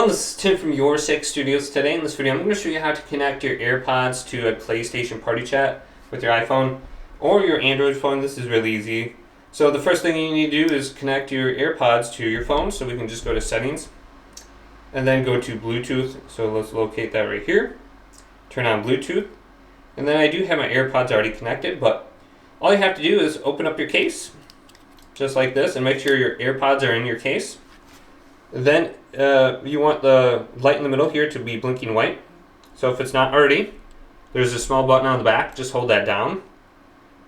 everyone, this is Tim from Your 6 Studios. Today in this video I'm going to show you how to connect your AirPods to a PlayStation Party Chat with your iPhone or your Android phone. This is really easy. So the first thing you need to do is connect your AirPods to your phone. So we can just go to settings and then go to Bluetooth. So let's locate that right here. Turn on Bluetooth. And then I do have my AirPods already connected, but all you have to do is open up your case just like this and make sure your AirPods are in your case. Then you want the light in the middle here to be blinking white. So if it's not already, there's a small button on the back. Just hold that down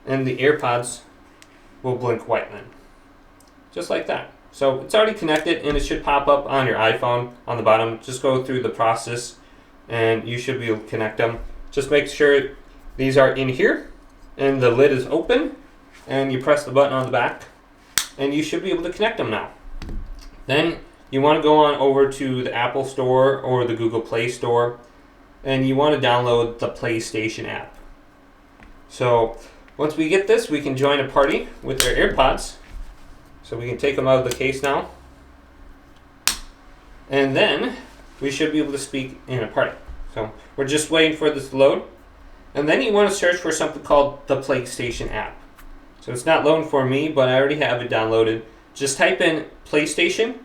and the AirPods will blink white then. Just like that. So it's already connected and it should pop up on your iPhone on the bottom. Just go through the process and you should be able to connect them. Just make sure these are in here and the lid is open and you press the button on the back and you should be able to connect them now. Then you want to go on over to the Apple Store or the Google Play Store and you want to download the PlayStation app. So once we get this, we can join a party with our AirPods. So we can take them out of the case now. And then we should be able to speak in a party. So we're just waiting for this to load. And then you want to search for something called the PlayStation app. So it's not loading for me, but I already have it downloaded. Just type in PlayStation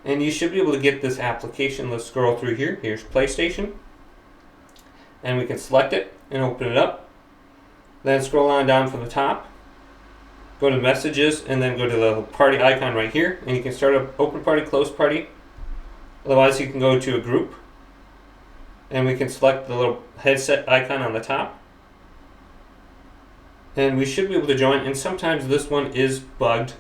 and you should be able to get this application. Let's scroll through here. Here's PlayStation. And we can select it and open it up. Then scroll on down from the top. Go to messages and then go to the party icon right here. And you can start an open party, close party. Otherwise you can go to a group. And we can select the little headset icon on the top. And we should be able to join. And sometimes this one is bugged.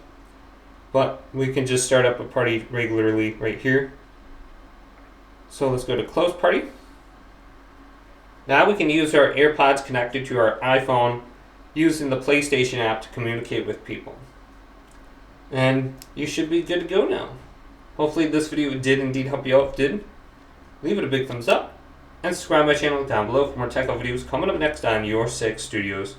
But we can just start up a party regularly right here. So let's go to close party. Now we can use our AirPods connected to our iPhone using the PlayStation app to communicate with people. And you should be good to go now. Hopefully this video did indeed help you out. If it did, leave it a big thumbs up and subscribe to my channel down below for more tech videos coming up next on Your 6 Studios.